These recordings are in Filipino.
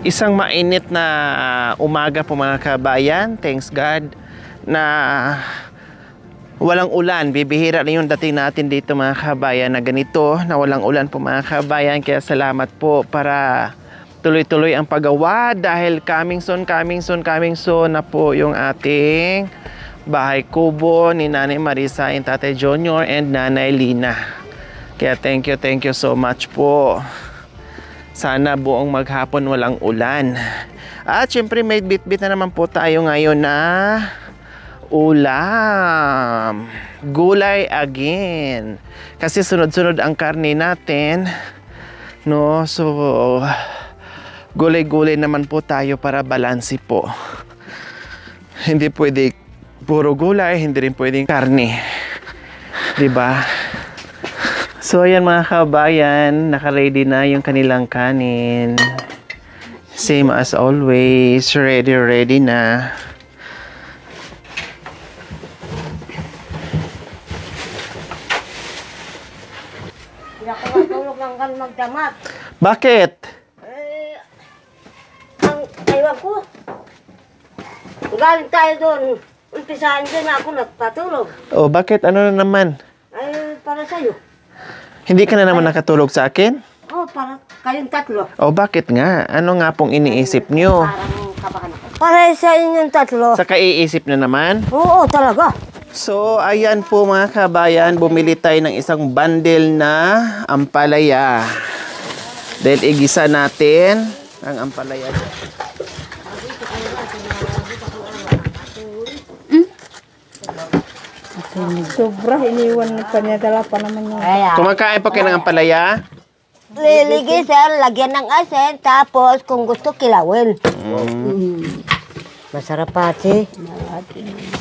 Isang mainit na umaga po mga kabayan. Thanks God na walang ulan. Bibihira na yung dating natin dito mga kabayan na ganito, na walang ulan po mga kabayan. Kaya salamat po para tuloy-tuloy ang paggawa dahil coming soon na po yung ating bahay kubo ni Nanay Marisa and Tatay Junior and Nanay Lina. Kaya thank you so much po. Sana buong maghapon walang ulan. At syempre may bit-bit na naman po tayo ngayon na ulam. Gulay again. Kasi sunod-sunod ang karne natin. No, so gulay-gulay naman po tayo para balansi po. Hindi pwede puro gulay, hindi rin pwedeng karne. 'Di ba? So ayan mga kabayan, naka-ready na yung kanilang kanin. Same as always, ready na. Hindi ako matulog lang kan magdamat. Bakit? Ang ewan ko. Galing tayo doon. Umpisahan din ako nagpatulog. Oh, bakit? Ano na naman? Ay, para sa'yo. Hindi ka na naman nakatulog sa akin? Oh, para kayong tatlo. Oh, bakit nga? Ano nga pong iniisip nyo? Parang kabahan ako. Para sa inyong tatlo. Sa kaiisip na naman? Oo, talaga. So, ayan po mga kabayan, bumili tayo ng isang bundle na ampalaya. Dahil igisa natin ang ampalaya. Sobra, iniwan pa niya, dala pa naman yun. Kaya, Kumakain pa kayo ng ampalaya? liligay sir, lagyan ng asin, tapos kung gusto kilawin. Masarap pati.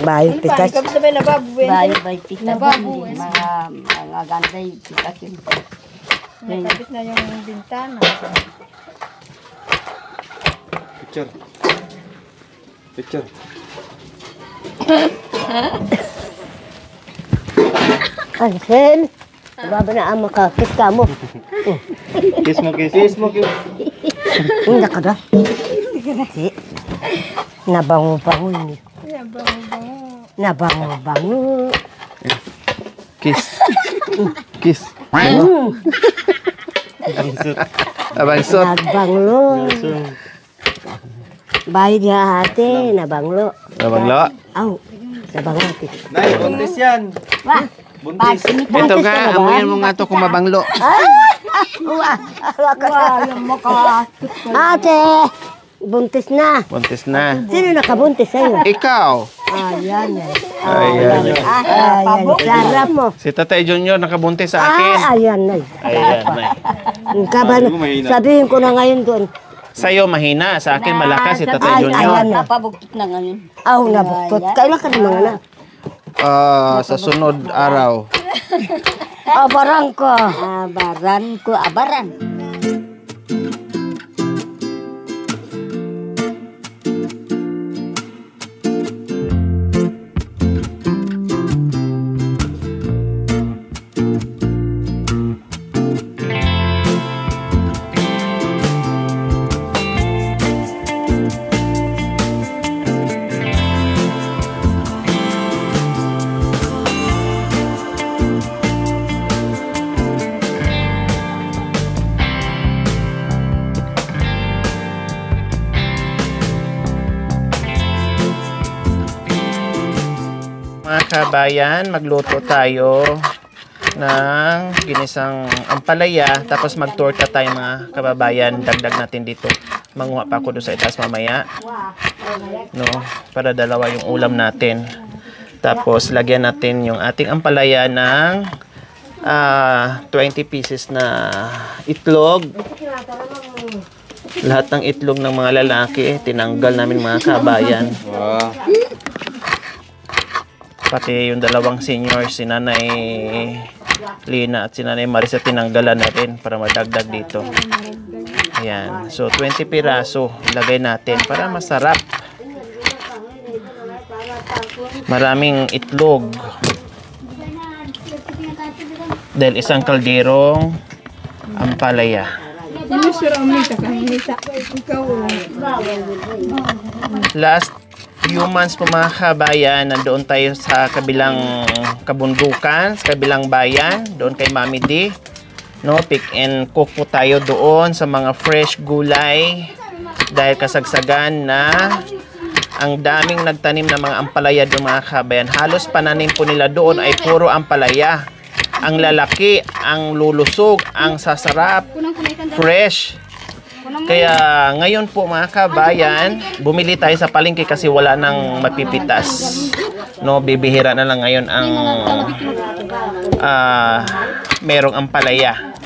Bayo pitas. Sabi nababuin. Bayo pitas. Nababuin. Mga gantay pitas yun. Nakabit na yung bintana. Picture. Asin. Baba na ang makakit ka mo. Kiss mo, kiss mo. Hindi ka na. Si. Nabango-bango yun. Nabango-bango. Kiss. Kiss. Abangsot. Nagbanglo. Bayo niya ate, nabanglo. Abanglo. Aw, nabanglo ate. Nay, buntis yan. Wah, buntis. Ito nga, amuyan mo nga to kung mabanglo. Wah, yung mukha. Ate, buntis na. Buntis na. Sino nakabuntis sa'yo? Ikaw. Ayan. Ayan. Ayan, sarap mo. Si Tatay Junior nakabuntis sa akin. Ayan na. Ayan, may. Sabihin ko na ngayon doon. Sa'yo mahina, sa akin malakas si Tatay Ayan Junior. na. Napabugtot na ngayon. Aw, nabuktot. Kailan ka naman na? Sa sunod araw. Abaran ko. Abaran. Mga kabayan, magluto tayo ng ginisang ampalaya. Tapos magtorta tayo mga kababayan. Dagdag natin dito. Manguha pa ako doon sa itaas mamaya. No, para dalawa yung ulam natin. Tapos lagyan natin yung ating ampalaya ng 20 pieces na itlog. Lahat ng itlog ng mga lalaki tinanggal namin mga kabayan. Wow. Pati yung dalawang senior, si Nanay Lina at si Nanay Marisa, tinanggalan natin para madagdag dito. Ayan. So, 20 piraso ilagay natin para masarap. Maraming itlog. Dahil isang kalderong ampalaya. Sinusura umita ka, umita. Ikaw. Last few months po mga kabayan, nandoon tayo sa kabilang kabundukan, sa kabilang bayan, doon kay Mami D. No, pick and cook po tayo doon sa mga fresh gulay dahil kasagsagan na ang daming nagtanim ng mga ampalaya doon mga kabayan. Halos pananim po nila doon ay puro ampalaya. Ang lalaki, ang lulusog, ang sasarap, fresh. Kaya ngayon po mga kabayan, bumili tayo sa palengke kasi wala nang mapipitas. No, bibihira na lang ngayon ang merong ampalaya.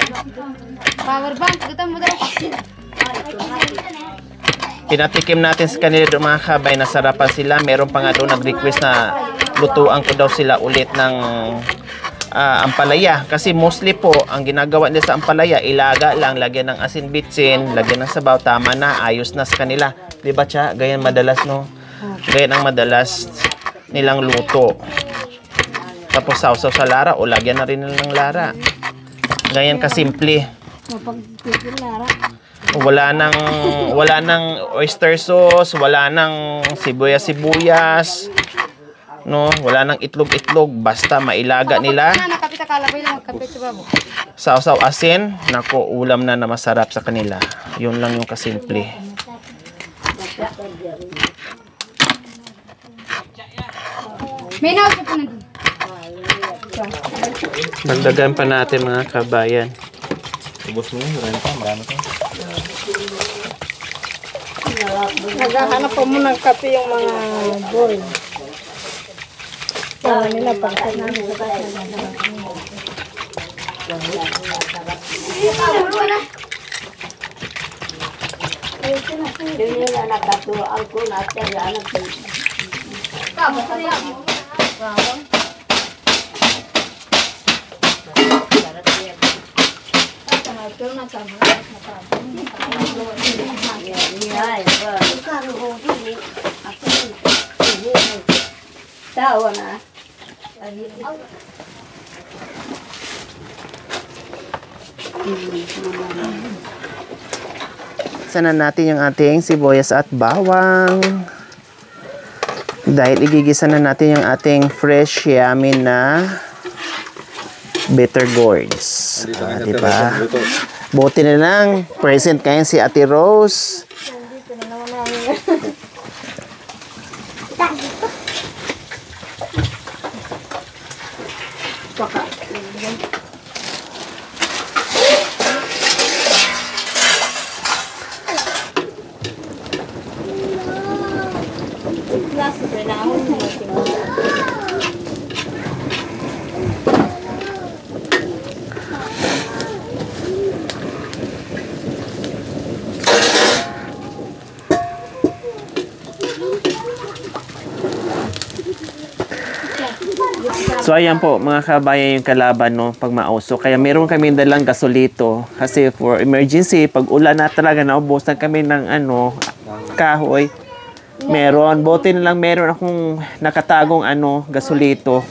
Pinatikim natin sa kanila doon mga kabayan, nasarapan sila. Meron pa nga doon nag-request na lutuan ko daw sila ulit ng ampalaya. Kasi mostly po, ang ginagawa nila sa ampalaya, ilaga lang, lagyan ng asin bitsin, lagyan ng sabaw, tama na, ayos na sa kanila. Diba Cha? Ganyan madalas, no? Ganyan ang madalas nilang luto. Tapos sausaw sa lara, o lagyan na rin nila ng lara. Ganyan kasimple. Wala nang oyster sauce, wala nang sibuyas, no, wala nang itlog, basta mailaga nila. Sausaw asin, nako, ulam na masarap sa kanila. Yun lang yung kasimple. Dagdagan pa natin mga kabayan. Ubus mo yun, marami pa. Naghahanap pa mo ng kape yung mga boy. Kaya nila pagkat namin sa tawa na. Sana natin yung ating sibuyas at bawang. Dahil igigisa na natin yung ating fresh yummy na bitter gourds. Diba? Buti na lang, present kayo si Ate Rose. So ayan po mga kabayan yung kalaban no pag mausok. Kaya meron kami dalang gasolito kasi for emergency pag ulan na talaga naubusan kami ng kahoy. Meron, buti na lang meron akong nakatagong gasolito.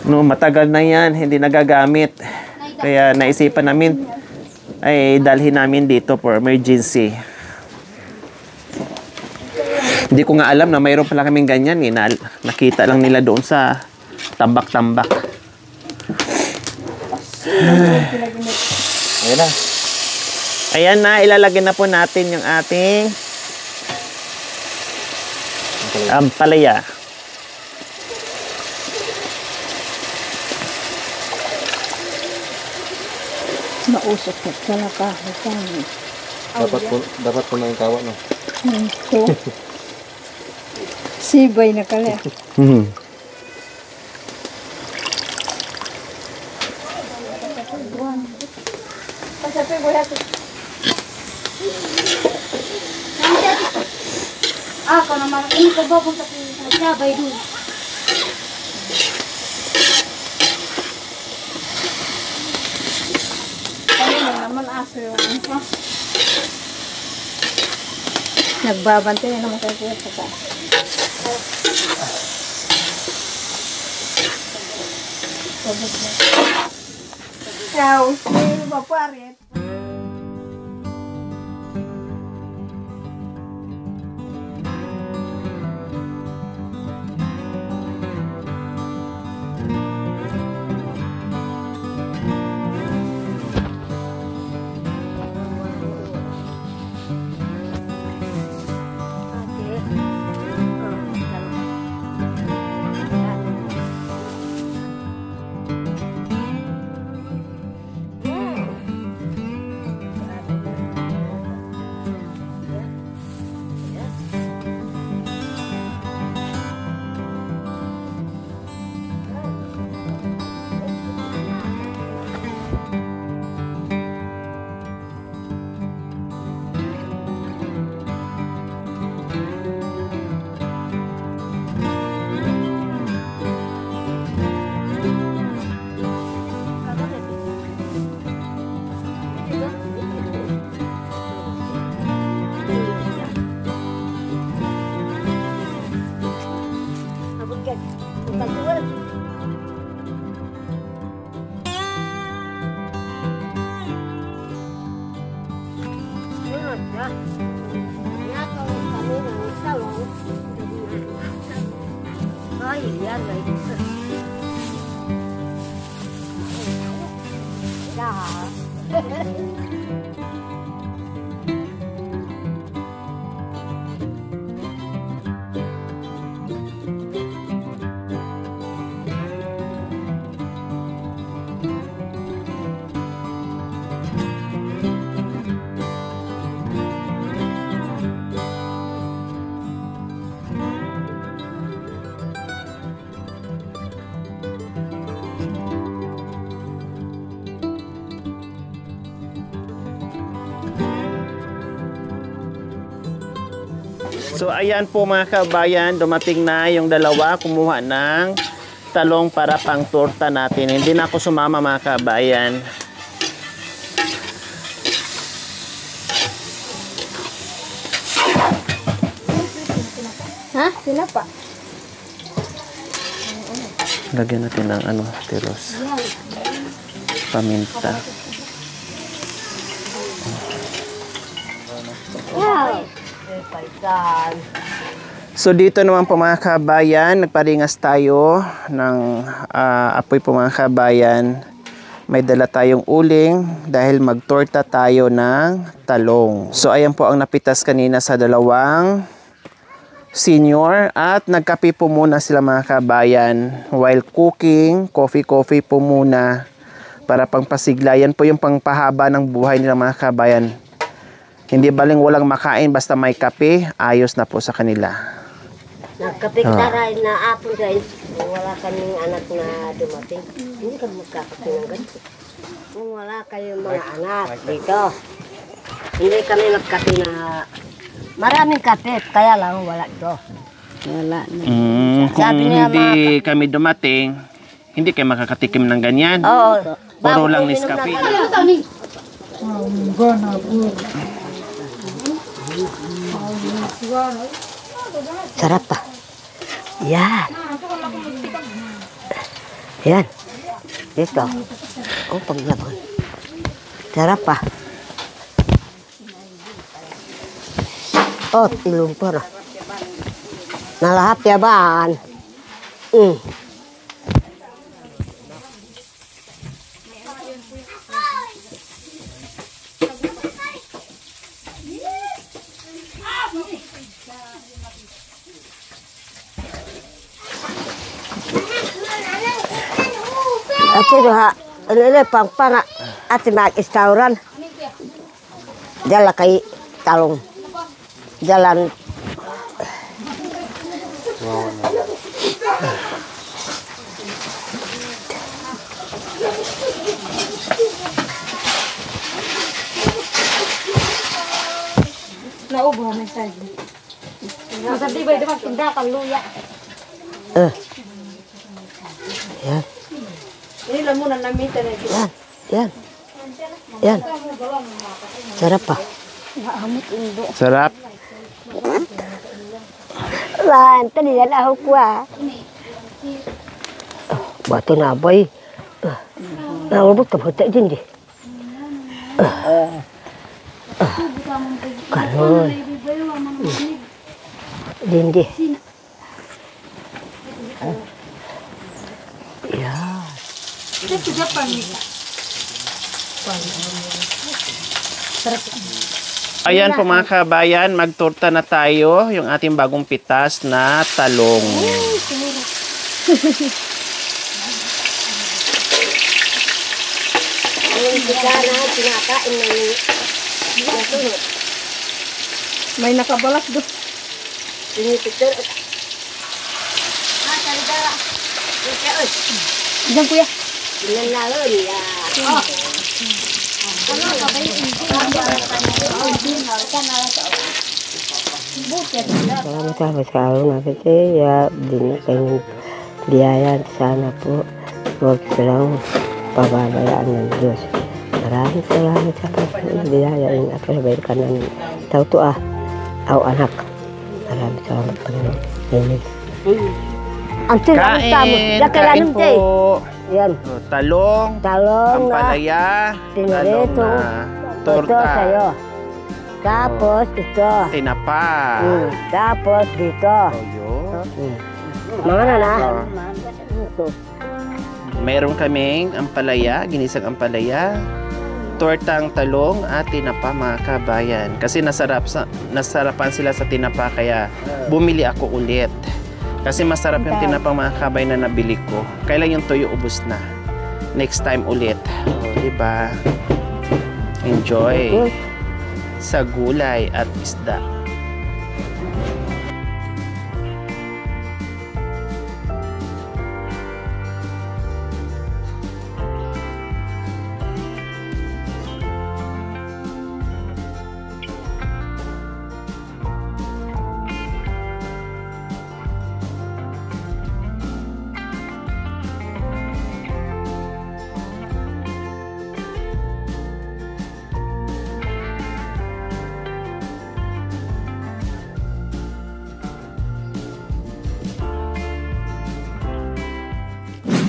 No, matagal na 'yan, hindi nagagamit. Kaya naisipan namin ay dalhin namin dito for emergency. Hindi ko nga alam na mayroon pala kaming ganyan eh. Nakita lang nila doon sa tambak-tambak. Ayan na. Ayan na, ilalagay na po natin yung ating ampalaya. Mausok ko sa nakahasan. Dapat po na yung kawa, no? Ito. Sibay na kali. Ako naman, ini ko ba kung sa sabay doon? Ano naman aso yung nagbabantay na naman kayo sa taas. Ciao, si Baparet. So ayan po mga kabayan, dumating na yung dalawa, kumuha ng talong para pang torta natin. Hindi na ako sumama mga kabayan. Ha? Sinapa? Lagyan natin ng ano, tiros. Paminta. So dito naman po mga kabayan, nagparingas tayo ng apoy po mga kabayan. May dala tayong uling dahil magtorta tayo ng talong. So ayan po ang napitas kanina sa dalawang senior at nagkape po muna sila mga kabayan while cooking, coffee po muna para pangpasigla. Yan po yung pangpahaba ng buhay nila mga kabayan. Hindi baling walang makain basta may kape, ayos na po sa kanila. Nagkapit na rin na apon rin. Wala kaming anak na dumating. Hindi kami magkakape ng ganito. Kung wala kayong mga anak dito, hindi kami magkape na maraming kape. Kaya lang wala ito. Wala na. Kung Sabi niya, hindi kami dumating, hindi kayo makakatikim ng ganyan. Oo. Puro lang Nescafe. Sarap pa. Yan. Yan. Ito. Oh, paglabon. Sarap pa. Oh, tilumpor. Nalahap ya baan. Ako ha, ini pang ati mag-restaurant. Dala kay talong. Jalan. Naubo na sa iyo. Masabi ba ito magtinda kang luya? Yan. Ini lang muna namita na ito. Yan. Yan. Sarap pa. Sarap. Lan, tadi yan ako kuha. Bato na boy. Nangubot ka puta din di. Kanon. Dindi. Ya. Ayan po mga kabayan, magtorta na tayo yung ating bagong pitas na talong. May nakabalas do. Diyan kuya. Salamat sa araw na kasi binigyan biyaya sana po. Huwag silang pababayaan ng Diyos. Maraming salamat sa biyaya at kailangan ng tao aw anak. Maraming salamat Panginoon. Amen. Ang Kain po. Yan. Talong, Talong na ampalaya, talong tinirito. na Ito torta, sa'yo. Tapos ito. tinapa. Tapos dito. Toyo. Mga na. Mayroon kaming ampalaya, ginisang ampalaya, tortang talong at tinapa mga kabayan. Kasi nasarapan sila sa tinapa kaya bumili ako ulit. Kasi masarap yung tinapang mga kabayan na nabili ko. Kailan yung tuyo ubos na. Next time ulit. Diba? Enjoy sa gulay at isda.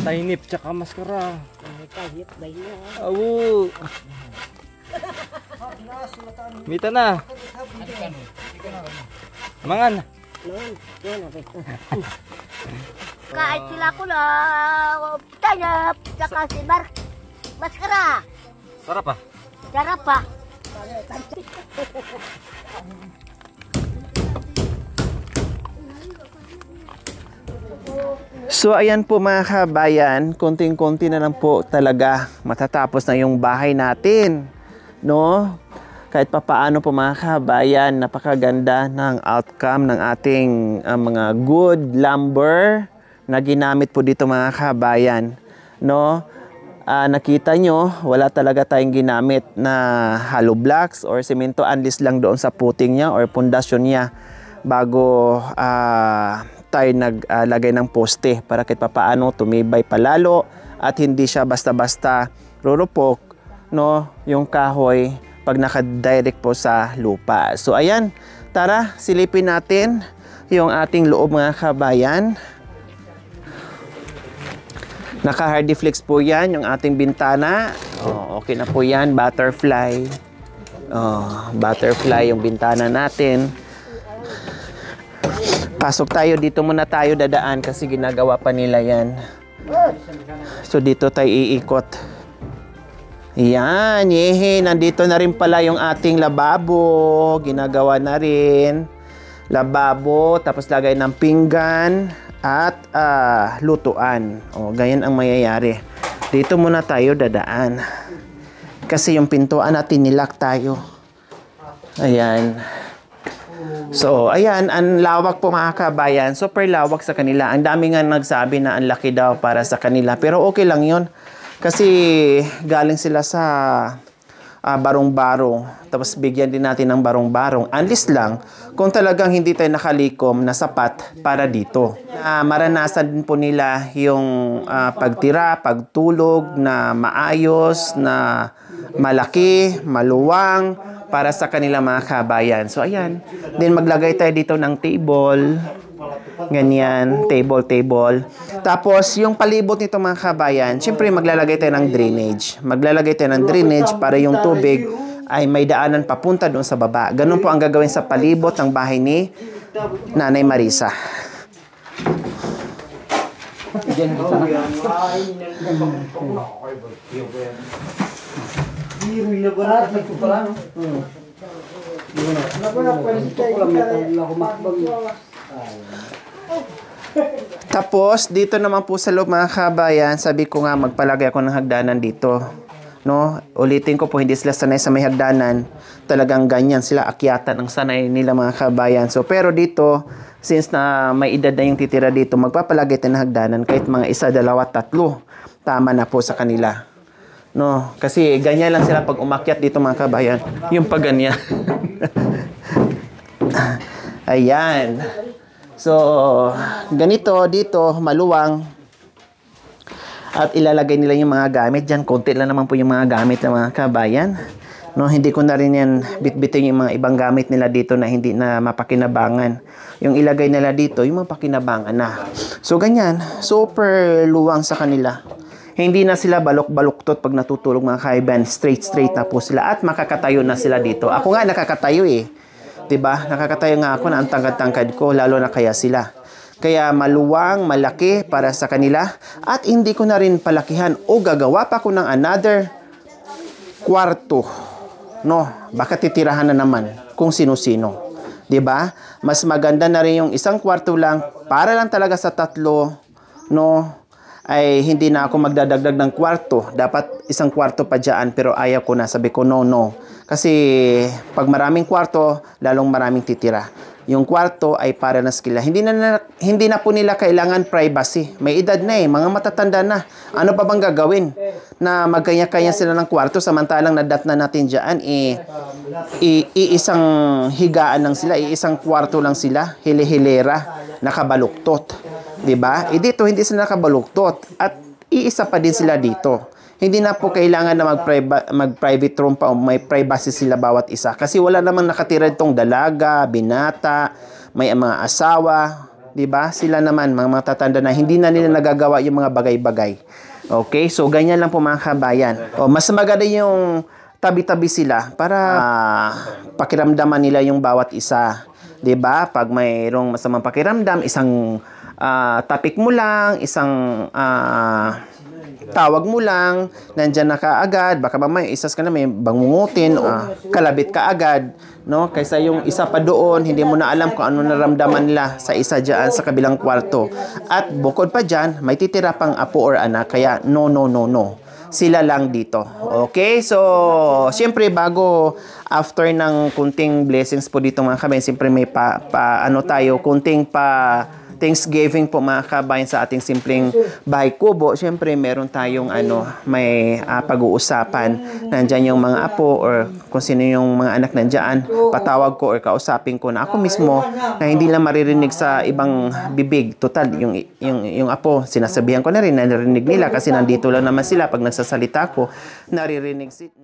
Tainip tsaka maskara. Kahit ba yun? Awu. Mita na. Mangan. Kahit sila ko na tanyap, tsaka si Maskara. Sarap ah. Sarap pa. So ayan po mga kabayan, konting-konti na lang po talaga matatapos na yung bahay natin, no? Kahit papaano po mga kabayan, napakaganda ng outcome ng ating mga good lumber na ginamit po dito mga kabayan, no? Nakita nyo, wala talaga tayong ginamit na hollow blocks or semento, unless lang doon sa puting niya or pundasyon niya bago tayo naglagay ng poste para kahit papaano tumibay palalo at hindi siya basta-basta rurupok, no, yung kahoy pag naka-direct po sa lupa. So ayan, tara silipin natin yung ating loob mga kabayan. Naka Hardiflex po yan yung ating bintana. Okay na po yan, butterfly. Butterfly yung bintana natin. Pasok tayo, dito muna tayo dadaan kasi ginagawa pa nila yan. So dito tayo iikot. Yan, yehe, nandito na rin pala yung ating lababo. Ginagawa na rin. Lababo, tapos lagay ng pinggan at lutuan. Ganyan ang mayayari. Dito muna tayo dadaan. Kasi yung pintuan natin nilak tayo. Ayan. So, ayan, ang lawak po mga kabayan. Super lawak sa kanila. Ang dami nga nagsabi na ang laki daw para sa kanila. Pero okay lang yun. Kasi galing sila sa barong-barong. Tapos bigyan din natin ng barong-barong. Unless lang, kung talagang hindi tayo nakalikom na sapat para dito. Maranasan din po nila yung pagtira, pagtulog na maayos, na malaki, maluwang, para sa kanila mga kabayan. So, ayan. Then, maglagay tayo dito ng table. Ganyan. Table. Tapos, yung palibot nito mga kabayan, syempre, maglalagay tayo ng drainage. Maglalagay tayo ng drainage para yung tubig ay may daanan papunta doon sa baba. Ganun po ang gagawin sa palibot ng bahay ni Nanay Marisa. Tapos, dito naman po sa loob mga kabayan, sabi ko nga magpalagay ako ng hagdanan dito. No? Ulitin ko po, hindi sila sanay sa may hagdanan. Talagang ganyan sila akyatan ang sanay nila mga kabayan. So, pero dito, since na may edad na yung titira dito, magpapalagay tayo ng hagdanan kahit mga 1, 2, 3. Tama na po sa kanila. No, kasi ganyan lang sila pag umakyat dito mga kabayan. Yung pag ganyan. Ayan. So, ganito dito, maluwang. At ilalagay nila yung mga gamit dyan. Konti lang naman po yung mga gamit ng mga kabayan. No, hindi ko na rin yan bitbitin yung mga ibang gamit nila dito na hindi na mapakinabangan. Yung ilagay nila dito, yung mapakinabangan na. So, ganyan. Super luwang sa kanila. Hindi na sila balok-baluktot pag natutulog mga kaibigan. Straight na po sila. At makakatayo na sila dito. Ako nga nakakatayo eh. Diba? Nakakatayo nga ako na ang tangkad-tangkad ko. Lalo na kaya sila. Kaya maluwang, malaki para sa kanila at hindi ko na rin palakihan o gagawa pa ko ng another kwarto. No, baka titirahan na naman kung sino-sino. 'Di ba? Mas maganda na rin yung isang kwarto lang para lang talaga sa tatlo, no? Ay hindi na ako magdadagdag ng kwarto. Dapat isang kwarto pa diyan, pero ayaw ko na. Sabi ko no. Kasi pag maraming kwarto, lalong maraming titira. Yung kwarto ay para na sila. Hindi na po nila kailangan privacy. May edad na mga matatanda na. Ano pa bang gagawin? Na magkanya-kanya sila ng kwarto samantalang nadat na natin diyan iisang higaan lang sila, iisang kwarto lang sila, hili-hilera, nakabaluktot. 'Di ba? Dito hindi sila nakabaluktot at iisa pa din sila dito. Hindi na po kailangan na mag-private room pa o may privacy sila bawat isa. Kasi wala namang nakatira itong dalaga, binata, may mga asawa. 'Di ba? Sila naman, mga matatanda na hindi na nila nagagawa yung mga bagay-bagay. Okay? So, ganyan lang po mga kabayan. O, mas maganda yung tabi-tabi sila para pakiramdaman nila yung bawat isa. 'Di ba? Pag mayroong masamang pakiramdam, isang topic mo lang, isang tawag mo lang, nandyan na kaagad, baka mamaya isas ka na may bangungutin o kalabit ka agad, no? Kaysa yung isa pa doon, hindi mo na alam kung ano naramdaman nila sa isa dyan sa kabilang kwarto. At bukod pa dyan, may titira pang apo or anak, kaya no. Sila lang dito. Okay? So, siyempre bago after ng kunting blessings po dito mga kabayan, siyempre may kunting Thanksgiving po mga kabayan sa ating simpleng bahay kubo. Siyempre meron tayong may pag-uusapan. Nandyan yung mga apo or kung sino yung mga anak nandyan. Patawag ko or kausapin ko na ako mismo na hindi lang maririnig sa ibang bibig. Total, yung apo, sinasabihan ko na rin, narinig nila kasi nandito lang naman sila. Pag nagsasalita ko, naririnig sila.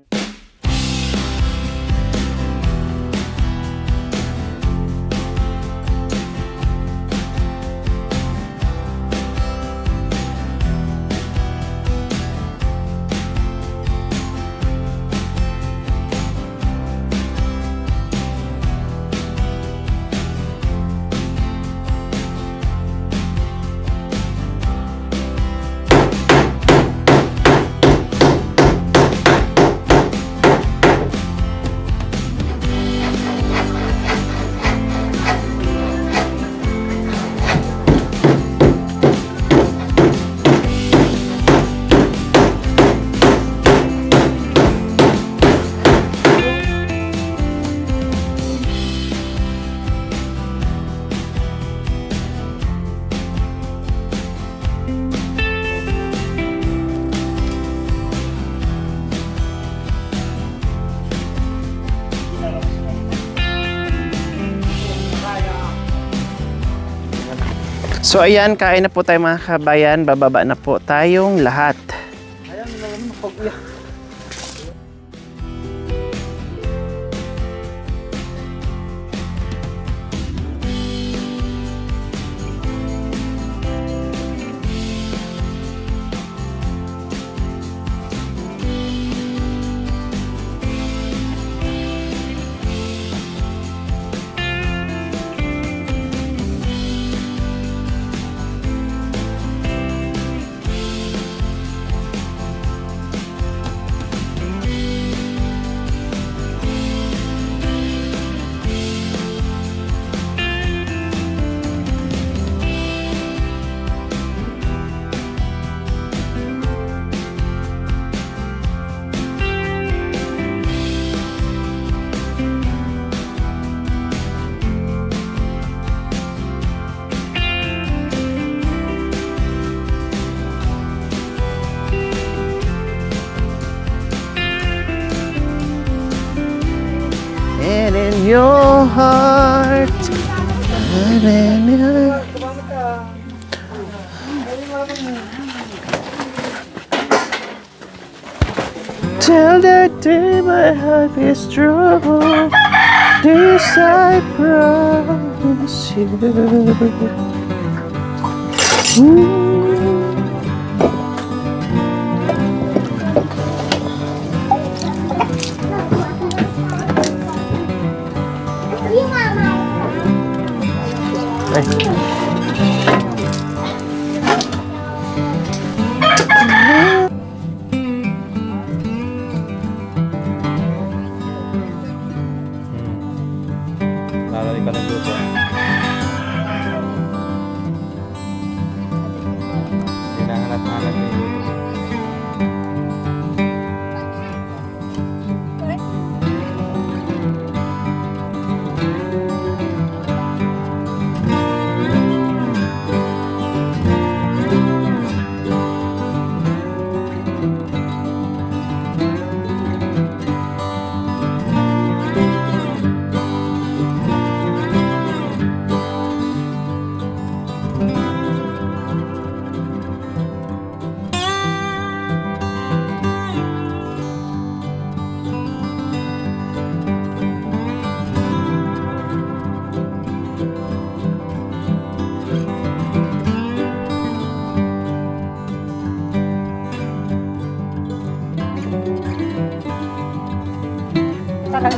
So ayan, kain na po tayo mga kabayan. Bababa na po tayong lahat. And in your heart, and in your... Till the day my heart is troubled, this I promise you. Ay.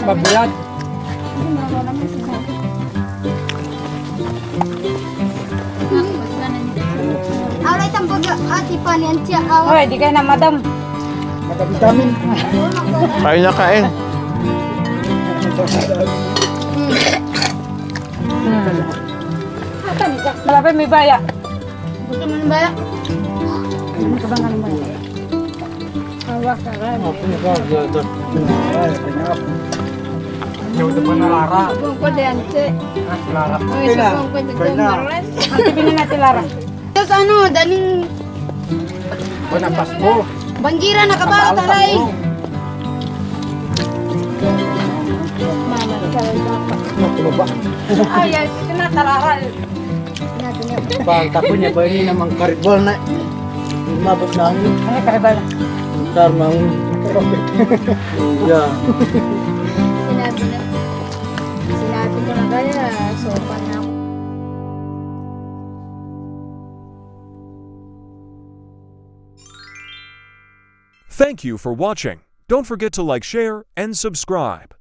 Babilat. Alay tambaga ati panian siya aw. Hoy, di kayo na madam. Kain na kain. Malapit may baya. Gusto mo na ba? Hawak ka rin. Kung ko diyan, si. Uy, kung ko diyan, Marles. Ang tibinin natin, Lara. Tapos ano, daning Bangira na kabalo taray. Ay, ay, sinatalaral. Bang takon niya ba ini namang karibal na mabot na ang Ay, karibal. tarmang ya Sinabi ko na kaya, sopan na ako. Thank you for watching. Don't forget to like, share, and subscribe.